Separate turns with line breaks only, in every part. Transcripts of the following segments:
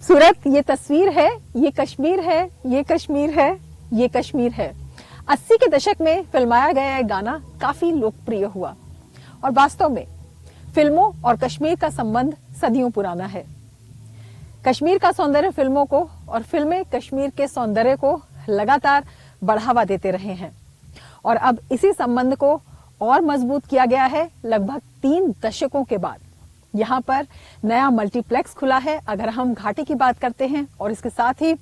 खूबसूरत ये तस्वीर है, ये कश्मीर है, ये कश्मीर है, ये कश्मीर है। 80 के दशक में फिल्माया गया यह गाना काफी लोकप्रिय हुआ और वास्तव में फिल्मों और कश्मीर का संबंध सदियों पुराना है। कश्मीर का सौंदर्य फिल्मों को और फिल्में कश्मीर के सौंदर्य को लगातार बढ़ावा देते रहे हैं और अब इसी संबंध को और मजबूत किया गया है लगभग 3 दशकों के बाद। यहाँ पर नया मल्टीप्लेक्स खुला है अगर हम घाटी की बात करते हैं, और इसके साथ ही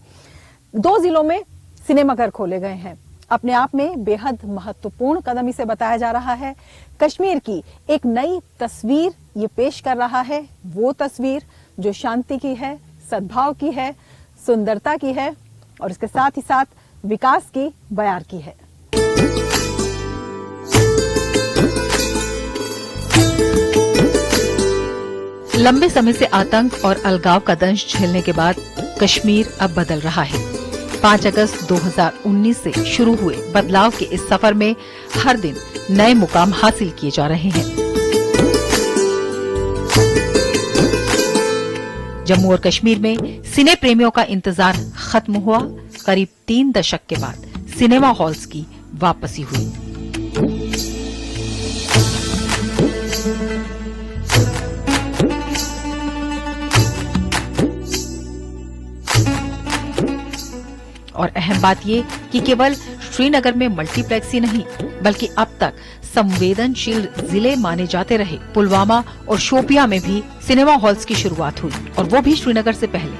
2 जिलों में सिनेमाघर खोले गए हैं। अपने आप में बेहद महत्वपूर्ण कदम इसे बताया जा रहा है। कश्मीर की एक नई तस्वीर ये पेश कर रहा है, वो तस्वीर जो शांति की है, सद्भाव की है, सुंदरता की है और इसके साथ ही साथ विकास की बयार की है।
लंबे समय से आतंक और अलगाव का दंश झेलने के बाद कश्मीर अब बदल रहा है। 5 अगस्त 2019 से शुरू हुए बदलाव के इस सफर में हर दिन नए मुकाम हासिल किए जा रहे हैं। जम्मू और कश्मीर में सिने प्रेमियों का इंतजार खत्म हुआ। करीब 3 दशक के बाद सिनेमा हॉल्स की वापसी हुई। और अहम बात ये कि केवल श्रीनगर में मल्टीप्लेक्स ही नहीं बल्कि अब तक संवेदनशील जिले माने जाते रहे पुलवामा और शोपियां में भी सिनेमा हॉल्स की शुरुआत हुई, और वो भी श्रीनगर से पहले।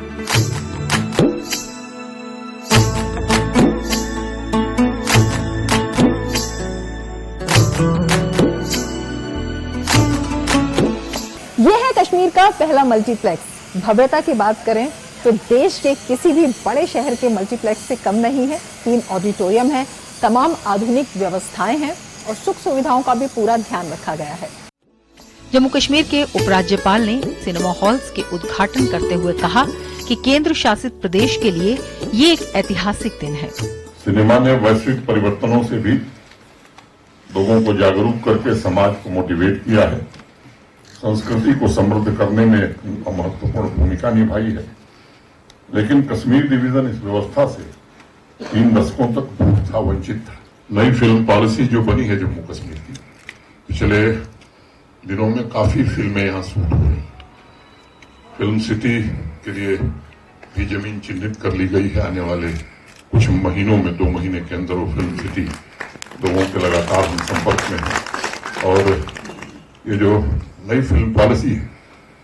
ये है कश्मीर का पहला मल्टीप्लेक्स। भव्यता की बात करें तो देश के किसी भी बड़े शहर के मल्टीप्लेक्स से कम नहीं है। 3 ऑडिटोरियम है, तमाम आधुनिक व्यवस्थाएं हैं और सुख सुविधाओं का भी पूरा ध्यान रखा गया है।
जम्मू कश्मीर के उपराज्यपाल ने सिनेमा हॉल्स के उद्घाटन करते हुए कहा कि केंद्र शासित प्रदेश के लिए ये एक ऐतिहासिक दिन है।
सिनेमा ने वैश्विक परिवर्तनों से भी लोगों को जागरूक करके समाज को मोटिवेट किया है, संस्कृति को समृद्ध करने में महत्वपूर्ण भूमिका निभाई है। लेकिन कश्मीर डिवीजन इस व्यवस्था से 3 दशकों तक दूर था, वंचित था। नई फिल्म पॉलिसी जो बनी है जम्मू कश्मीर की, पिछले दिनों में काफी फिल्में यहाँ शूट हो रही। फिल्म सिटी के लिए भी जमीन चिन्हित कर ली गई है। आने वाले कुछ महीनों में, 2 महीने के अंदर वो फिल्म सिटी लोगों के लगातार हम संपर्क में है। और ये जो नई फिल्म पॉलिसी है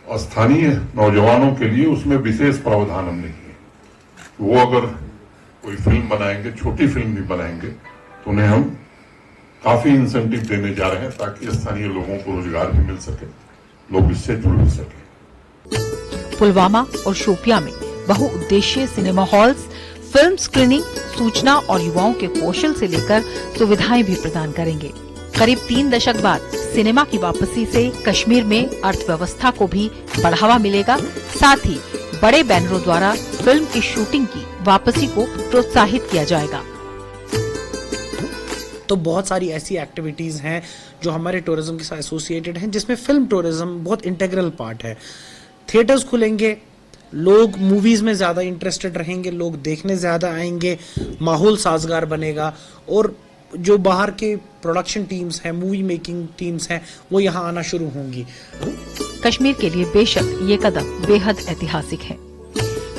और स्थानीय नौजवानों के लिए, उसमें विशेष प्रावधान हमने किए। वो अगर कोई फिल्म बनाएंगे, छोटी फिल्म भी बनाएंगे, तो उन्हें हम काफी इंसेंटिव देने जा रहे हैं ताकि स्थानीय लोगों को रोजगार भी मिल सके, लोग इससे जुड़ भी सके।
पुलवामा और शोपियां में बहुउद्देशीय सिनेमा हॉल्स फिल्म स्क्रीनिंग, सूचना और युवाओं के कौशल से लेकर सुविधाएं भी प्रदान करेंगे। करीब 3 दशक बाद सिनेमा की वापसी से कश्मीर में अर्थव्यवस्था को भी बढ़ावा मिलेगा। साथ ही बड़े बैनरों द्वारा फिल्म की शूटिंग की वापसी को प्रोत्साहित किया जाएगा।
तो बहुत सारी ऐसी एक्टिविटीज हैं जो हमारे टूरिज्म के साथ एसोसिएटेड हैं, जिसमें फिल्म टूरिज्म बहुत इंटीग्रल पार्ट है। थिएटर्स खुलेंगे, लोग मूवीज में ज्यादा इंटरेस्टेड रहेंगे, लोग देखने ज्यादा आएंगे, माहौल साजगार बनेगा और जो बाहर के प्रोडक्शन टीम्स हैं, मूवी मेकिंग टीम्स हैं, वो यहाँ आना शुरू होंगी।
कश्मीर के लिए बेशक ये कदम बेहद ऐतिहासिक है।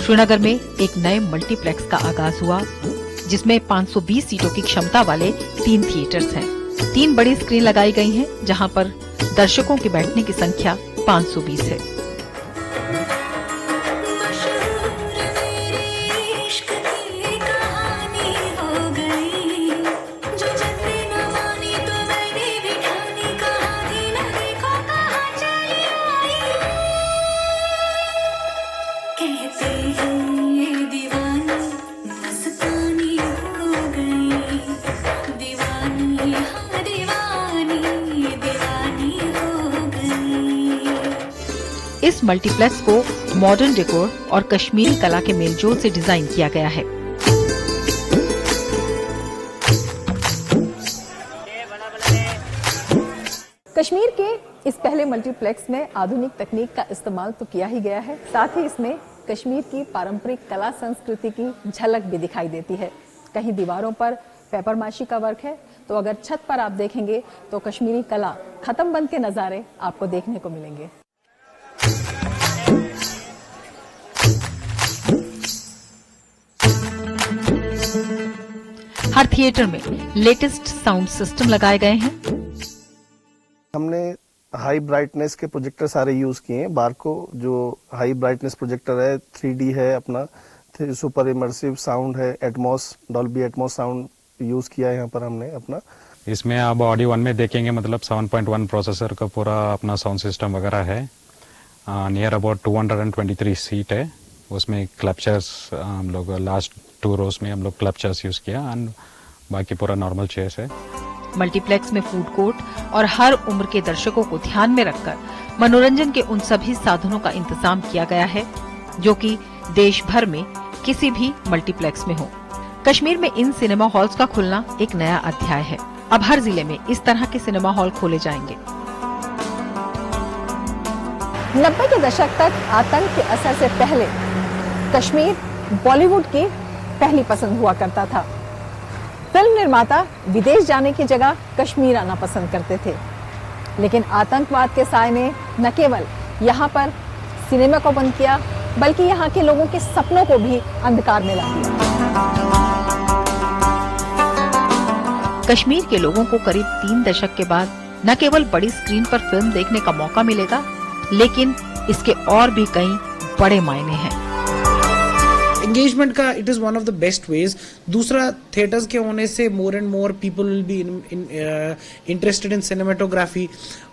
श्रीनगर में एक नए मल्टीप्लेक्स का आगाज हुआ जिसमें 520 सीटों की क्षमता वाले 3 थिएटर्स हैं। 3 बड़ी स्क्रीन लगाई गई हैं जहां पर दर्शकों के बैठने की संख्या 520 है। इस मल्टीप्लेक्स को मॉडर्न डेकोर और कश्मीरी कला के मेलजोल से डिजाइन किया गया है।
कश्मीर के इस पहले मल्टीप्लेक्स में आधुनिक तकनीक का इस्तेमाल तो किया ही गया है, साथ ही इसमें कश्मीर की पारंपरिक कला संस्कृति की झलक भी दिखाई देती है। कहीं दीवारों पर पेपर माशी का वर्क है, तो अगर छत पर आप देखेंगे तो कश्मीरी कला खत्म बंद के नजारे आपको देखने को मिलेंगे।
हर थिएटर में लेटेस्ट साउंड सिस्टम लगाए गए हैं।
हमने हाई ब्राइटनेस के प्रोजेक्टर सारे यूज किए हैं। बारको जो हाई ब्राइटनेस प्रोजेक्टर है, 3D है, अपना सुपर इमर्सिव साउंड है, Atmos, Dolby Atmos sound use किया है यहाँ पर हमने अपना।
इसमें आप ऑडियो 1 में देखेंगे, मतलब 7.1 प्रोसेसर का पूरा अपना साउंड सिस्टम वगैरह है। नियर अबाउट 223 सीट है। उसमें क्लैप्चर्स हम लोग लास्ट 2 रोज में हम लोग क्लैप्चर्स यूज किया एंड बाकी पूरा नॉर्मल चेयर्स है।
मल्टीप्लेक्स में फूड कोर्ट और हर उम्र के दर्शकों को ध्यान में रखकर मनोरंजन के उन सभी साधनों का इंतजाम किया गया है जो कि देश भर में किसी भी मल्टीप्लेक्स में हो। कश्मीर में इन सिनेमा हॉल्स का खुलना एक नया अध्याय है। अब हर जिले में इस तरह के सिनेमा हॉल खोले जाएंगे।
90 के दशक तक आतंक के असर से पहले कश्मीर बॉलीवुड की पहली पसंद हुआ करता था। फिल्म निर्माता विदेश जाने की जगह कश्मीर आना पसंद करते थे, लेकिन आतंकवाद के साए ने न केवल यहाँ पर सिनेमा को बंद किया, बल्कि यहाँ के लोगों के सपनों को भी अंधकार में ला दिया।
कश्मीर के लोगों को करीब 3 दशक के बाद न केवल बड़ी स्क्रीन पर फिल्म देखने का मौका मिलेगा, लेकिन इसके और भी कई बड़े मायने हैं।
एंगेजमेंट का it is one of the best ways. दूसरा, थिएटर्स के होने से more and more people will be interested in cinematography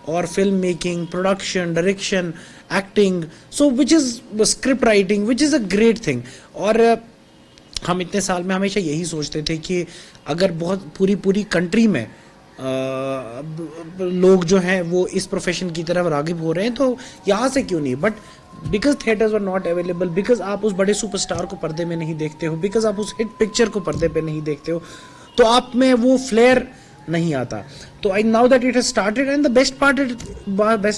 और film making, production, direction, acting, so which is script writing, which is a great thing. और हम इतने साल में हमेशा यही सोचते थे कि अगर बहुत पूरी कंट्री में लोग जो हैं वो इस प्रोफेशन की तरफ रागिब हो रहे हैं, तो यहाँ से क्यों नहीं। But because theatres are not available, because आप उस बड़े सुपरस्टार को पर्दे में नहीं देखते हो, बिकॉज आप उस हिट पिक्चर को पर्दे पे नहीं देखते हो, तो आप में वो फ्लेयर नहीं आता। तो I now that it has started and the best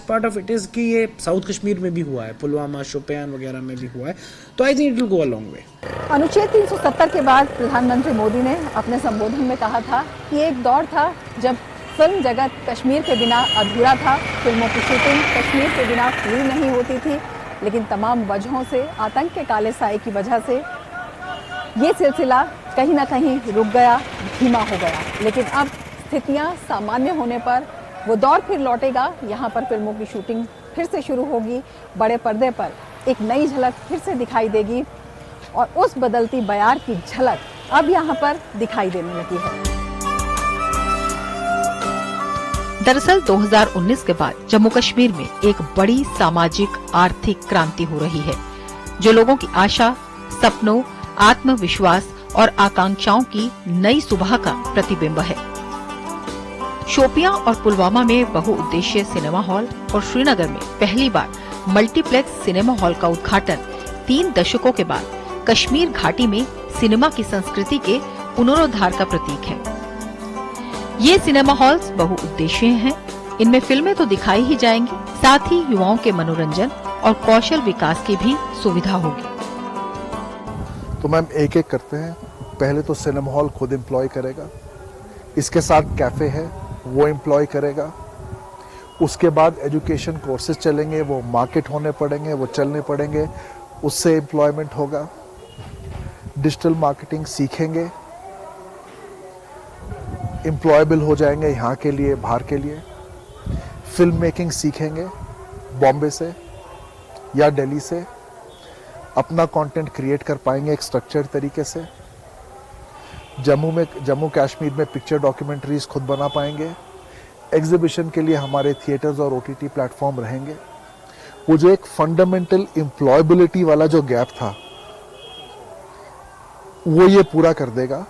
part of it is कि ये साउथ कश्मीर में भी हुआ है, पुलवामा, शोपियान वगैरह में भी हुआ है, तो I think it will go a long way.
अनुच्छेद 370 के बाद प्रधानमंत्री मोदी ने अपने संबोधन में कहा था कि एक दौर था जब फिल्म जगत कश्मीर के बिना अधूरा था, फिल्मों की शूटिंग कश्मीर के बिना पूरी नहीं होती थी, लेकिन तमाम वजहों से, आतंक के काले साए की वजह से ये सिलसिला कहीं ना कहीं रुक गया, धीमा हो गया। लेकिन अब स्थितियां सामान्य होने पर वो दौर फिर लौटेगा। यहाँ पर फिल्मों की शूटिंग फिर से शुरू होगी, बड़े पर्दे पर एक नई झलक फिर से दिखाई देगी और उस बदलती बयार की झलक अब यहाँ पर दिखाई देने लगी है।
दरअसल 2019 के बाद जम्मू कश्मीर में एक बड़ी सामाजिक आर्थिक क्रांति हो रही है, जो लोगों की आशा, सपनों, आत्मविश्वास और आकांक्षाओं की नई सुबह का प्रतिबिंब है। शोपियां और पुलवामा में बहुउद्देशीय सिनेमा हॉल और श्रीनगर में पहली बार मल्टीप्लेक्स सिनेमा हॉल का उद्घाटन 3 दशकों के बाद कश्मीर घाटी में सिनेमा की संस्कृति के पुनरुद्धार का प्रतीक है। ये सिनेमा हॉल्स बहुउद्देशीय हैं। इनमें फिल्में तो दिखाई ही जाएंगी, साथ ही युवाओं के मनोरंजन और कौशल विकास की भी सुविधा होगी।
तो मैम एक एक करते हैं। पहले तो सिनेमा हॉल खुद एम्प्लॉय करेगा, इसके साथ कैफे है वो एम्प्लॉय करेगा, उसके बाद एजुकेशन कोर्सेज चलेंगे, वो मार्केट होने पड़ेंगे, वो चलने पड़ेंगे, उससे एम्प्लॉयमेंट होगा। डिजिटल मार्केटिंग सीखेंगे, एम्प्लॉयबल हो जाएंगे यहाँ के लिए, बाहर के लिए। फिल्म मेकिंग सीखेंगे बॉम्बे से या दिल्ली से, अपना कंटेंट क्रिएट कर पाएंगे एक स्ट्रक्चर्ड तरीके से। जम्मू कश्मीर में पिक्चर डॉक्यूमेंट्रीज खुद बना पाएंगे। एग्जीबिशन के लिए हमारे थिएटर्स और OTT प्लेटफॉर्म रहेंगे। वो जो एक फंडामेंटल एम्प्लॉयबिलिटी वाला जो गैप था वो ये पूरा कर देगा।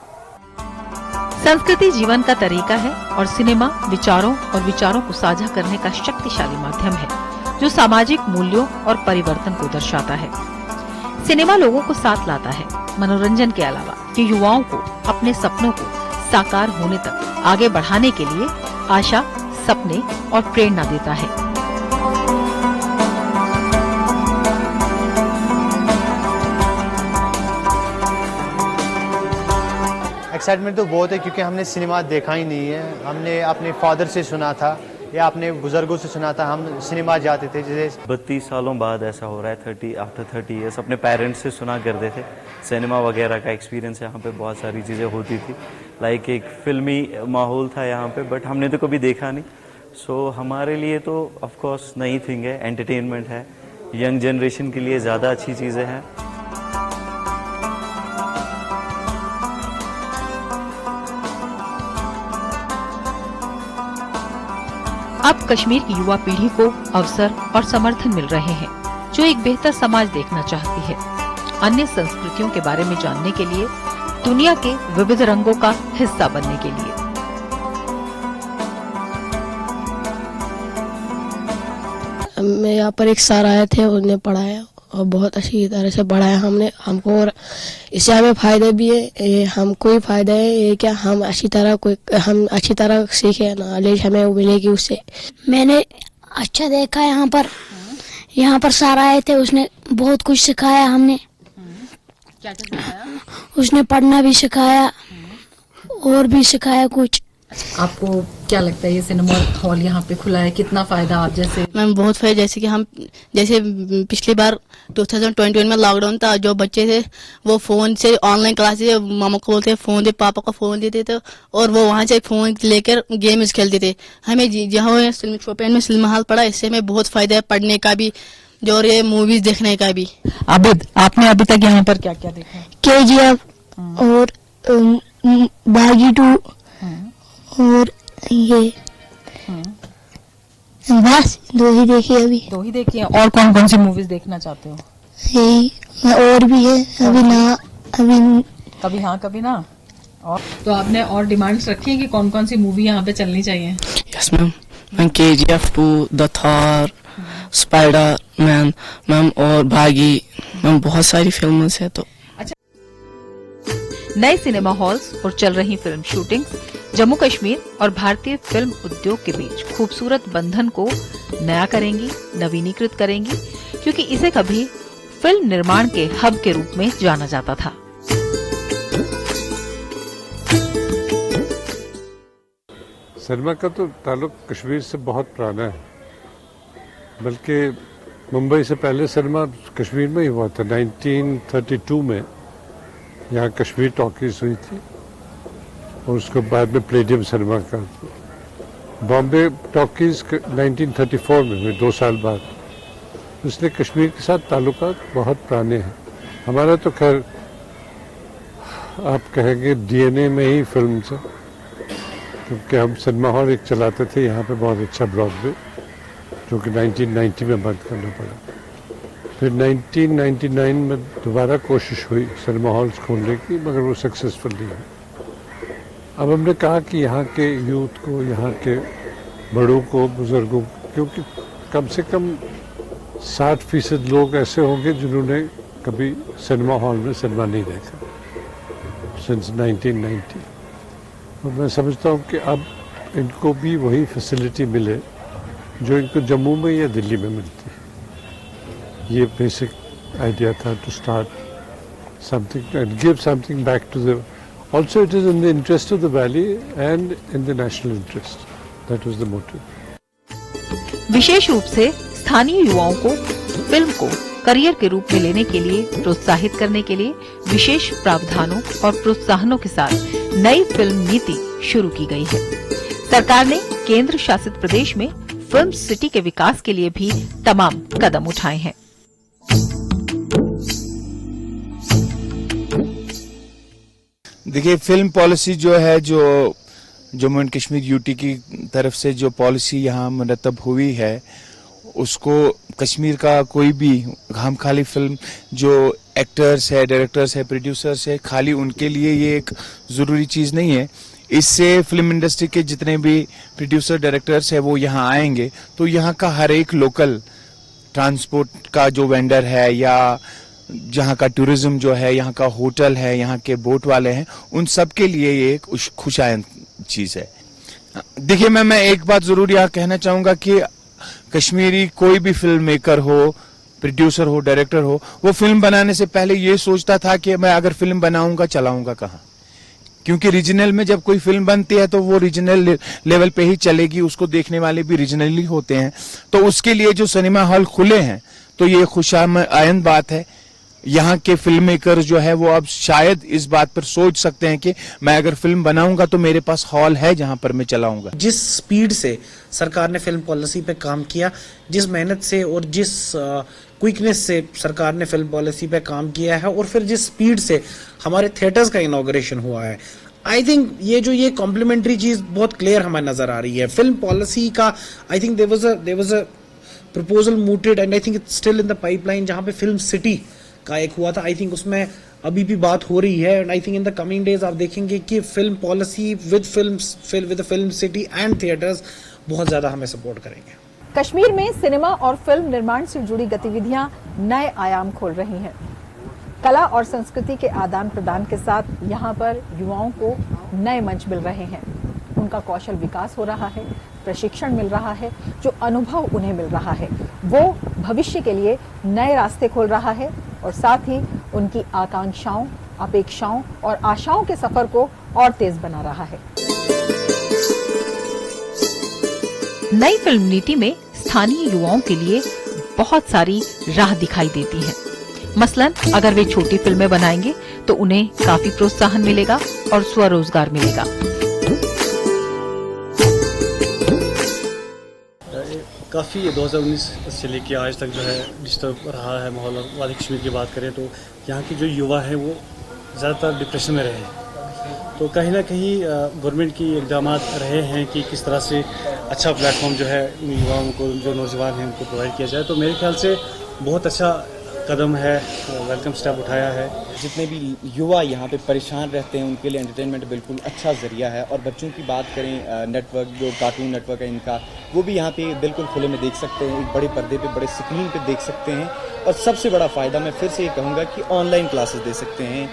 संस्कृति जीवन का तरीका है और सिनेमा विचारों और विचारों को साझा करने का शक्तिशाली माध्यम है, जो सामाजिक मूल्यों और परिवर्तन को दर्शाता है। सिनेमा लोगों को साथ लाता है, मनोरंजन के अलावा ये युवाओं को अपने सपनों को साकार होने तक आगे बढ़ाने के लिए आशा, सपने और प्रेरणा देता है।
एक्साइटमेंट तो बहुत है क्योंकि हमने सिनेमा देखा ही नहीं है। हमने अपने फादर से सुना था या अपने बुजुर्गों से सुना था, हम सिनेमा जाते थे। जैसे
32 सालों बाद ऐसा हो रहा है, आफ्टर 30 ईयर्स। अपने पेरेंट्स से सुना करते थे सिनेमा वगैरह का एक्सपीरियंस, यहाँ पे बहुत सारी चीज़ें होती थी, लाइक एक फिल्मी माहौल था यहाँ पे, बट हमने तो कभी देखा नहीं। सो हमारे लिए तो ऑफ कोर्स नई थिंग है, एंटरटेनमेंट है, यंग जनरेशन के लिए ज़्यादा अच्छी चीज़ें हैं।
अब कश्मीर की युवा पीढ़ी को अवसर और समर्थन मिल रहे हैं, जो एक बेहतर समाज देखना चाहती है। अन्य संस्कृतियों के बारे में जानने के लिए, दुनिया के विविध रंगों का हिस्सा बनने के लिए।
मैं यहाँ पर एक सर आए थे, उन्होंने पढ़ाया और बहुत अच्छी तरह से पढ़ाया हमको, और इससे हमें फायदे भी है। ये हमको ही फायदा है, ये क्या हम अच्छी तरह सीखे, नॉलेज हमें मिलेगी उससे।
मैंने अच्छा देखा यहाँ पर सर आए थे, उसने बहुत कुछ सिखाया। हमने
क्या सिखाया?
उसने पढ़ना भी सिखाया और भी सिखाया कुछ।
आपको क्या लगता है ये सिनेमा हॉल यहाँ पे खुला है, कितना फायदा आप जैसे?
मैम बहुत फायदा, जैसे पिछली बार 2021 में लॉकडाउन था, जो बच्चे थे वो फोन से ऑनलाइन क्लासेस, मामा को बोलते फोन दे, पापा को फोन देते थे और वो वहाँ से फोन लेकर गेम्स खेलते थे। हमें जहाँ शोपियां में सिनेमा हॉल पड़ा, इससे हमें बहुत फायदा है, पढ़ने का भी जो ये मूवीज देखने का भी।
आबिद, आपने अभी तक यहाँ पर क्या क्या देखा?
KGF और बागी 2 और ये बस 2 ही देखी अभी।
2 ही देखी है। और कौन कौन सी मूवीज देखना चाहते हो?
यही और भी है,
कभी हाँ कभी ना। और तो आपने और डिमांड्स रखी है कि कौन कौन सी मूवी यहाँ पे चलनी चाहिए?
Yes ma'am, KGF 2, the Thor, Spiderman ma'am और भागी मैम, बहुत सारी फिल्में हैं। तो
नए सिनेमा हॉल्स और चल रही फिल्म शूटिंग्स जम्मू कश्मीर और भारतीय फिल्म उद्योग के बीच खूबसूरत बंधन को नया करेंगी, नवीनीकृत करेंगी, क्योंकि इसे कभी फिल्म निर्माण के हब के रूप में जाना जाता था।
सिनेमा का तो ताल्लुक कश्मीर से बहुत पुराना है, बल्कि मुंबई से पहले सिनेमा कश्मीर में ही हुआ था। 1932 में यहाँ कश्मीर टॉकीज हुई थी और उसके बाद में प्लेडियम सिनेमा का। बॉम्बे टॉकीज 1934 में हुई, 2 साल बाद। इसलिए कश्मीर के साथ ताल्लुकात बहुत पुराने हैं। हमारा तो खैर आप कहेंगे DNA में ही फिल्म से, क्योंकि हम सिनेमा हॉल एक चलाते थे यहाँ पे बहुत अच्छा, ब्रॉडवे, जो कि 1990 में बंद करना पड़ा। फिर 1999 में दोबारा कोशिश हुई सिनेमा हॉल्स खोलने की, मगर वो सक्सेसफुल नहीं हुई। अब हमने कहा कि यहाँ के यूथ को, यहाँ के बड़ों को, बुजुर्गों को, क्योंकि कम से कम 60% लोग ऐसे होंगे जिन्होंने कभी सिनेमा हॉल में सिनेमा नहीं देखा सिंस 1990। और मैं समझता हूँ कि अब इनको भी वही फैसिलिटी मिले जो इनको जम्मू में या दिल्ली में मिलती है। ये बेसिक आइडिया था, to start something and give something back to the, also it is in the interest of the valley and in the national interest. That was the motive.
विशेष रूप से स्थानीय युवाओं को फिल्म को करियर के रूप में लेने के लिए प्रोत्साहित करने के लिए विशेष प्रावधानों और प्रोत्साहनों के साथ नई फिल्म नीति शुरू की गई है। सरकार ने केंद्र शासित प्रदेश में फिल्म सिटी के विकास के लिए भी तमाम कदम उठाए हैं।
देखिए, फिल्म पॉलिसी जो है, जो जम्मू एंड कश्मीर यूटी की तरफ से जो पॉलिसी यहाँ मुरतब हुई है, उसको कश्मीर का कोई भी हम खाली फिल्म जो एक्टर्स है, डायरेक्टर्स है, प्रोड्यूसर्स है, खाली उनके लिए ये एक ज़रूरी चीज़ नहीं है। इससे फिल्म इंडस्ट्री के जितने भी प्रोड्यूसर डायरेक्टर्स है वो यहाँ आएंगे, तो यहाँ का हर एक लोकल ट्रांसपोर्ट का जो वेंडर है या जहाँ का टूरिज्म जो है, यहाँ का होटल है, यहाँ के बोट वाले हैं, उन सब के लिए ये एक खुशायन चीज़ है। देखिए, मैं एक बात ज़रूर यहाँ कहना चाहूँगा कि कश्मीरी कोई भी फिल्म मेकर हो, प्रोड्यूसर हो, डायरेक्टर हो, वो फिल्म बनाने से पहले ये सोचता था कि मैं अगर फिल्म बनाऊंगा चलाऊंगा कहाँ। क्योंकि रीजनल में जब कोई फिल्म बनती है तो वो रीजनल लेवल पे ही चलेगी, उसको देखने वाले भी रीजनली होते हैं। तो उसके लिए जो सिनेमा हॉल खुले हैं तो ये खुशामद बात है। यहाँ के फिल्म मेकर जो है वो अब शायद इस बात पर सोच सकते हैं कि मैं अगर फिल्म बनाऊंगा तो मेरे पास हॉल है जहां पर मैं चलाऊंगा।
जिस स्पीड से सरकार ने फिल्म पॉलिसी पे काम किया, जिस मेहनत से और जिस क्विकनेस से सरकार ने फिल्म पॉलिसी पे काम किया है, और फिर जिस स्पीड से हमारे थिएटर्स का इनॉग्रेशन हुआ है, आई थिंक ये कॉम्प्लीमेंट्री चीज बहुत क्लियर हमें नजर आ रही है। फिल्म पॉलिसी का I think there was a proposal mooted and I think it's still in the pipeline, जहां पे फिल्म सिटी का एक हुआ था। आई थिंक उसमें अभी भी बात हो रही है and I think in the coming days आप देखेंगे कि film policy with film city and theatres बहुत ज्यादा हमें सपोर्ट करेंगे।
कश्मीर में सिनेमा और फिल्म निर्माण से जुड़ी गतिविधियां नए आयाम खोल रही हैं। कला और संस्कृति के आदान प्रदान के साथ यहाँ पर युवाओं को नए मंच मिल रहे हैं। उनका कौशल विकास हो रहा है, प्रशिक्षण मिल रहा है, जो अनुभव उन्हें मिल रहा है वो भविष्य के लिए नए रास्ते खोल रहा है और साथ ही उनकी आकांक्षाओं, अपेक्षाओं और आशाओं के सफर को और तेज बना रहा है।
नई फिल्म नीति में स्थानीय युवाओं के लिए बहुत सारी राह दिखाई देती है। मसलन अगर वे छोटी फिल्में बनाएंगे तो उन्हें काफी प्रोत्साहन मिलेगा और स्वरोजगार मिलेगा।
काफ़ी 2019 से लेकर आज तक जो है डिस्टर्ब रहा है माहौल। वादी कश्मीर की बात करें तो यहाँ के जो युवा हैं वो ज़्यादातर डिप्रेशन में रहे हैं। तो कहीं ना कहीं गवर्नमेंट की इक़दाम रहे हैं कि किस तरह से अच्छा प्लेटफॉर्म जो है इन युवाओं को, जो नौजवान हैं उनको प्रोवाइड किया जाए। तो मेरे ख्याल से बहुत अच्छा कदम है, वेलकम स्टेप उठाया है।
जितने भी युवा यहाँ पे परेशान रहते हैं उनके लिए एंटरटेनमेंट बिल्कुल अच्छा ज़रिया है। और बच्चों की बात करें, नेटवर्क जो कार्टून नेटवर्क है इनका, वो भी यहाँ पे बिल्कुल खुले में देख सकते हैं, एक बड़े पर्दे पे, बड़े स्क्रीन पे देख सकते हैं। और सबसे बड़ा फ़ायदा मैं फिर से ये कहूँगा कि ऑनलाइन क्लासेस दे सकते हैं।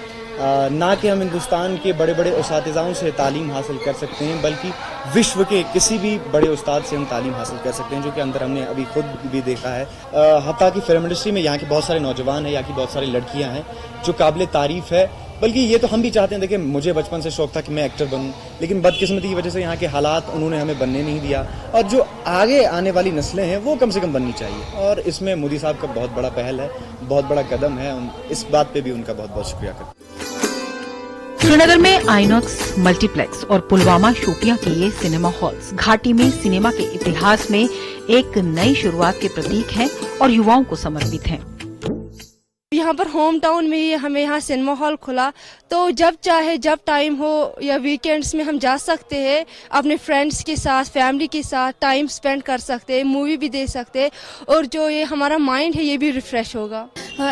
ना कि हम हिंदुस्तान के बड़े बड़े उस्तादिज़ाओं से तालीम हासिल कर सकते हैं, बल्कि विश्व के किसी भी बड़े उस्ताद से हम तालीम हासिल कर सकते हैं, जो कि अंदर हमने अभी खुद भी देखा है। हत्ता कि फिल्म इंडस्ट्री में यहाँ के बहुत सारे नौजवान हैं, यहाँ की बहुत सारी लड़कियाँ हैं जो काबिल तारीफ़ है। बल्कि ये तो हम भी चाहते हैं, देखिए मुझे बचपन से शौक था कि मैं एक्टर बनूं, लेकिन बदकिस्मती की वजह से यहाँ के हालात उन्होंने हमें बनने नहीं दिया। और जो आगे आने वाली नस्लें हैं वो कम से कम बननी चाहिए, और इसमें मोदी साहब का बहुत बड़ा पहल है, बहुत बड़ा कदम है। इस बात पे भी उनका बहुत बहुत शुक्रिया करता हूं।
श्रीनगर में आइनॉक्स मल्टीप्लेक्स और पुलवामा शोपियां के ये सिनेमा हॉल्स घाटी में सिनेमा के इतिहास में एक नई शुरुआत के प्रतीक हैं और युवाओं को समर्पित हैं।
यहाँ पर होम टाउन में ही हमें यहाँ सिनेमा हॉल खुला, तो जब चाहे, जब टाइम हो या वीकेंड्स में हम जा सकते हैं, अपने फ्रेंड्स के साथ, फैमिली के साथ टाइम स्पेंड कर सकते हैं, मूवी भी देख सकते हैं, और जो ये हमारा माइंड है ये भी रिफ्रेश होगा।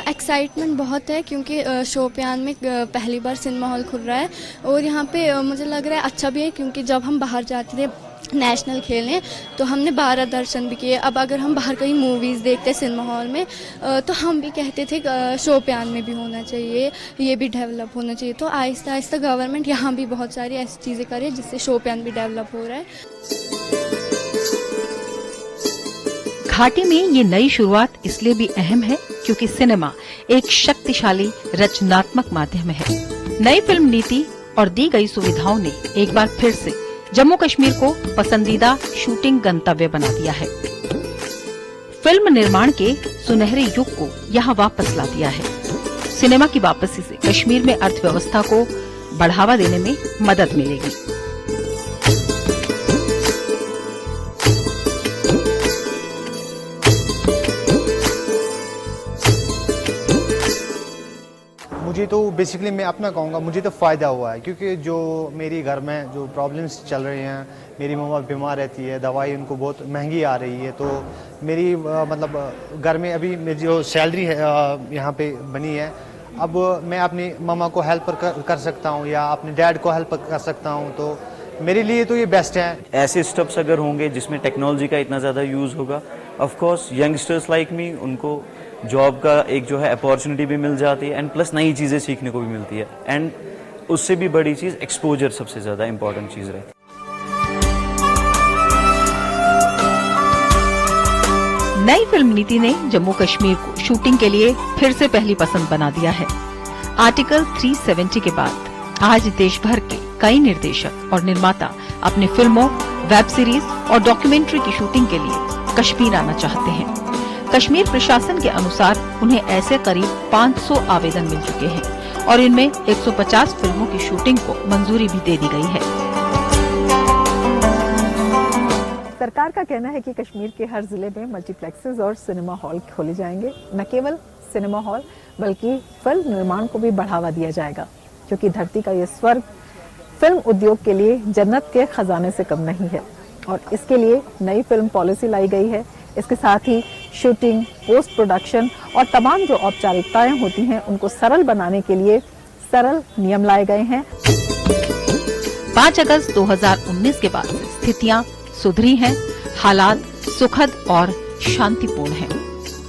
एक्साइटमेंट बहुत है क्योंकि शोपियान में पहली बार सिनेमा हॉल खुल रहा है, और यहाँ पे मुझे लग रहा है अच्छा भी है, क्योंकि जब हम बाहर जाते थे नेशनल खेलने तो हमने 12 दर्शन भी किए। अब अगर हम बाहर कहीं मूवीज़ देखते सिनेमा हॉल में तो हम भी कहते थे शोपियान में भी होना चाहिए, ये भी डेवलप होना चाहिए। तो आहिस्ता आहिस्ता गवर्नमेंट यहाँ भी बहुत सारी ऐसी चीज़ें करे जिससे शोपियान भी डेवलप हो रहा है।
घाटी में ये नई शुरुआत इसलिए भी अहम है क्योंकि सिनेमा एक शक्तिशाली रचनात्मक माध्यम है। नई फिल्म नीति और दी गई सुविधाओं ने एक बार फिर से जम्मू कश्मीर को पसंदीदा शूटिंग गंतव्य बना दिया है। फिल्म निर्माण के सुनहरे युग को यहाँ वापस ला दिया है। सिनेमा की वापसी से कश्मीर में अर्थव्यवस्था को बढ़ावा देने में मदद मिलेगी।
मुझे तो बेसिकली मैं अपना कहूँगा, मुझे तो फ़ायदा हुआ है, क्योंकि जो मेरी घर में जो प्रॉब्लम्स चल रही हैं, मेरी मम्मा बीमार रहती है, दवाई उनको बहुत महंगी आ रही है, तो मेरी मतलब घर में अभी मेरी जो सैलरी है यहाँ पे बनी है, अब मैं अपनी मम्मा को हेल्प कर सकता हूँ या अपने डैड को हेल्प कर सकता हूँ, तो मेरे लिए तो ये बेस्ट है।
ऐसे स्टेप्स अगर होंगे जिसमें टेक्नोलॉजी का इतना ज़्यादा यूज़ होगा, of course youngsters like me, उनको जॉब का एक जो है अपॉर्चुनिटी भी मिल जाती है, एंड प्लस नई चीज़ें सीखने को भी मिलती है, एंड उससे भी बड़ी चीज़ एक्सपोजर सबसे ज़्यादा इंपॉर्टेंट चीज़ रहती है।
नई फिल्म नीति ने जम्मू कश्मीर को शूटिंग के लिए फिर से पहली पसंद बना दिया है। आर्टिकल 370 के बाद आज देश भर के कई निर्देशक और निर्माता अपने फिल्मों, वेब सीरीज और डॉक्यूमेंट्री की शूटिंग के लिए कश्मीर आना चाहते हैं। कश्मीर प्रशासन के अनुसार उन्हें ऐसे करीब 500 आवेदन मिल चुके हैं और इनमें 150 फिल्मों की शूटिंग को मंजूरी भी दे दी गई है।
सरकार का कहना है कि कश्मीर के हर जिले में मल्टीप्लेक्सेस और सिनेमा हॉल खोले जाएंगे। न केवल सिनेमा हॉल बल्कि फिल्म निर्माण को भी बढ़ावा दिया जाएगा, क्योंकि धरती का ये स्वर्ग फिल्म उद्योग के लिए जन्नत के खजाने से कम नहीं है और इसके लिए नई फिल्म पॉलिसी लाई गई है। इसके साथ ही शूटिंग, पोस्ट प्रोडक्शन और तमाम जो औपचारिकताएं होती हैं उनको सरल बनाने के लिए सरल नियम लाए गए हैं।
5 अगस्त 2019 के बाद स्थितियां सुधरी हैं, हालात सुखद और शांतिपूर्ण हैं।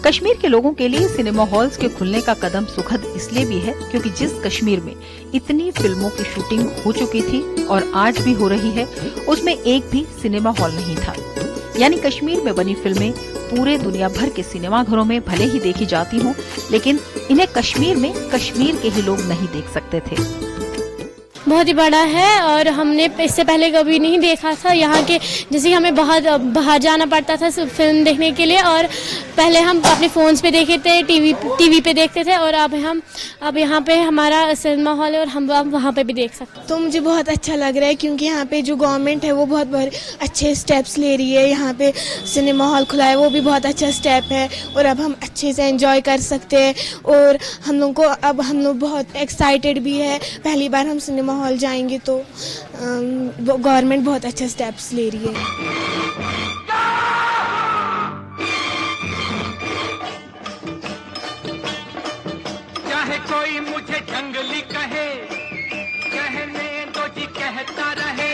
कश्मीर के लोगों के लिए सिनेमा हॉल्स के खुलने का कदम सुखद इसलिए भी है क्योंकि जिस कश्मीर में इतनी फिल्मों की शूटिंग हो चुकी थी और आज भी हो रही है, उसमें एक भी सिनेमा हॉल नहीं था। यानी कश्मीर में बनी फिल्में पूरे दुनिया भर के सिनेमा घरों में भले ही देखी जाती हों, लेकिन इन्हें कश्मीर में कश्मीर के ही लोग नहीं देख सकते थे।
बहुत ही बड़ा है और हमने इससे पहले कभी नहीं देखा था। यहाँ के जैसे हमें बहुत बाहर जाना पड़ता था फिल्म देखने के लिए, और पहले हम अपने फ़ोन्स पे देखे थे, टीवी पे देखते थे, और अब यहाँ पे हमारा सिनेमा हॉल है और हम वहाँ पे भी देख सकते हैं।
तो मुझे बहुत अच्छा लग रहा है क्योंकि यहाँ पे जो गवर्नमेंट है वो बहुत अच्छे स्टेप्स ले रही है। यहाँ पे सिनेमा हॉल खुला है, वो भी बहुत अच्छा स्टेप है और अब हम अच्छे से एंजॉय कर सकते हैं। और हम लोग बहुत एक्साइटेड भी है, पहली बार हम सिनेमा हॉल जाएंगे, तो गवर्नमेंट बहुत अच्छा स्टेप्स ले रही है।
चाहे कोई मुझे जंगली कहे, कहने दो जी कहता रहे,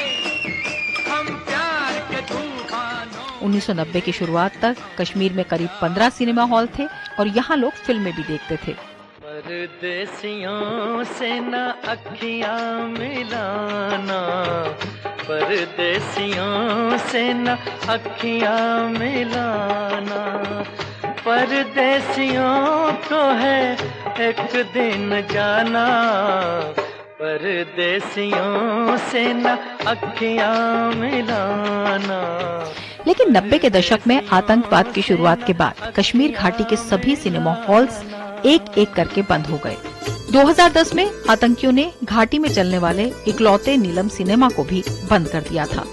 हम प्यार के तूफानों।
1990 की शुरुआत तक कश्मीर में करीब 15 सिनेमा हॉल थे और यहाँ लोग फिल्में भी देखते थे।
परदेसियों से न अखियां मिलाना, परदेसियों से न अखियां मिलाना, परदेसियों को है एक दिन जाना, परदेसियों से न अखियां मिलाना।
लेकिन 90 के दशक में आतंकवाद की शुरुआत के बाद कश्मीर घाटी के सभी सिनेमा हॉल्स एक एक करके बंद हो गए। 2010 में आतंकियों ने घाटी में चलने वाले इकलौते नीलम सिनेमा को भी बंद कर दिया था।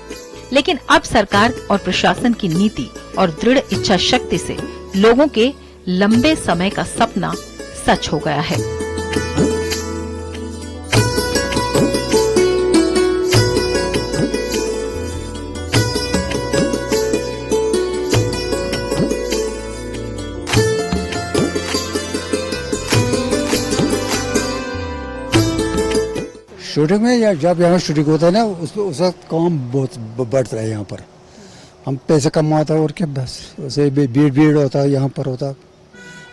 लेकिन अब सरकार और प्रशासन की नीति और दृढ़ इच्छा शक्ति से लोगों के लंबे समय का सपना सच हो गया है।
शूटिंग में या जब यहाँ शूटिंग होता है ना उस वक्त काम बहुत बढ़ता है। यहाँ पर हम पैसे कमाते हैं और क्या, बस उसे भीड़ होता है यहाँ पर, होता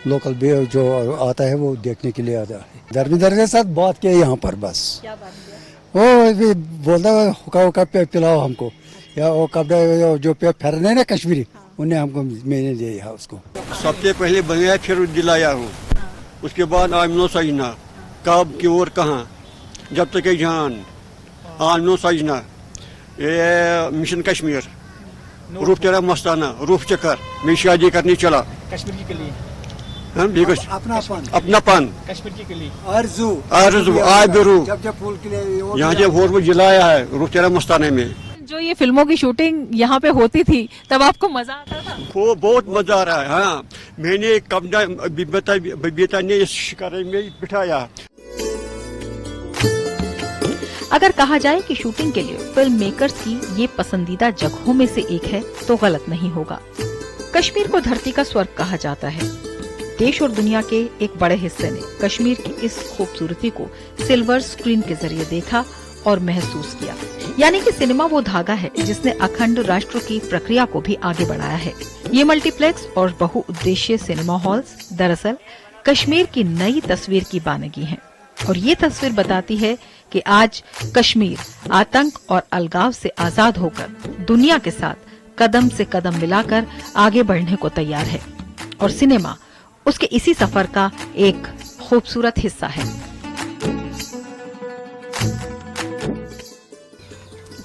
लोकल भी जो आता है वो देखने के लिए आता है। धर्मेंद्र के साथ बात किया यहाँ पर, बस क्या बात किया? वो भी बोलता है हुक्का पिलाओ हमको, या वो कपड़े जो फैरन है ना कश्मीरी, उन्हें हमको मैंने दिया उसको।
सबसे पहले बनाया फिर दिलाया हूँ, उसके बाद आमनो सजना कब की और कहाँ, जब तक जान आमनो सजना, ये मिशन कश्मीर, रूफ तेरा मस्ताना, रूफ चक्कर, मैं शादी करनी चला
कश्मीर के लिए,
अपनापन
कश्मीर के लिए,
आरज़ू आबरू, यहाँ जब वोट में जिलाया है रूफ तेरा मस्ताने में।
जो ये फिल्मों की शूटिंग यहाँ पे होती थी तब आपको मजा आता था?
वो बहुत मजा आ रहा है। हाँ, मैंने कब्जा बेटा ने इस शिकारे में बिठाया।
अगर कहा जाए कि शूटिंग के लिए फिल्म मेकर्स की ये पसंदीदा जगहों में से एक है तो गलत नहीं होगा। कश्मीर को धरती का स्वर्ग कहा जाता है। देश और दुनिया के एक बड़े हिस्से ने कश्मीर की इस खूबसूरती को सिल्वर स्क्रीन के जरिए देखा और महसूस किया। यानी कि सिनेमा वो धागा है जिसने अखंड राष्ट्र की प्रक्रिया को भी आगे बढ़ाया है। ये मल्टीप्लेक्स और बहुउद्देशीय सिनेमा हॉल्स दरअसल कश्मीर की नई तस्वीर की बानगी हैं और ये तस्वीर बताती है कि आज कश्मीर आतंक और अलगाव से आजाद होकर दुनिया के साथ कदम से कदम मिलाकर आगे बढ़ने को तैयार है और सिनेमा उसके इसी सफर का एक खूबसूरत हिस्सा है।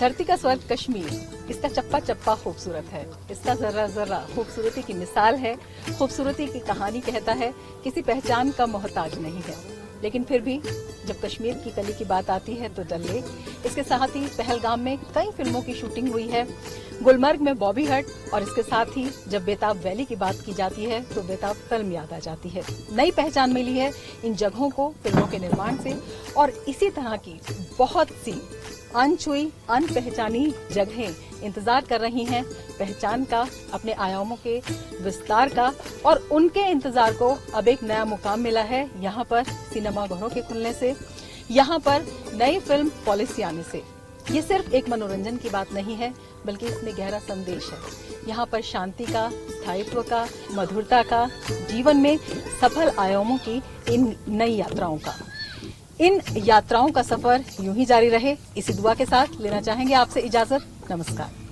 धरती का स्वर्ग कश्मीर, इसका चप्पा चप्पा खूबसूरत है, इसका जर्रा जर्रा खूबसूरती की मिसाल है, खूबसूरती की कहानी कहता है, किसी पहचान का मोहताज नहीं है। लेकिन फिर भी जब कश्मीर की कली की बात आती है तो डल लेक, इसके साथ ही पहलगाम में कई फिल्मों की शूटिंग हुई है, गुलमर्ग में बॉबी हट, और इसके साथ ही जब बेताब वैली की बात की जाती है तो बेताब फिल्म याद आ जाती है। नई पहचान मिली है इन जगहों को फिल्मों के निर्माण से, और इसी तरह की बहुत सी अनछुई अनपहचानी जगहें इंतजार कर रही हैं पहचान का, अपने आयामों के विस्तार का, और उनके इंतजार को अब एक नया मुकाम मिला है यहाँ पर सिनेमा घरों के खुलने से, यहाँ पर नई फिल्म पॉलिसी आने से। ये सिर्फ एक मनोरंजन की बात नहीं है, बल्कि इसमें गहरा संदेश है यहाँ पर शांति का, स्थायित्व का, मधुरता का, जीवन में सफल आयामों की इन नई यात्राओं का। इन यात्राओं का सफर यूं ही जारी रहे, इसी दुआ के साथ लेना चाहेंगे आपसे इजाजत। नमस्कार।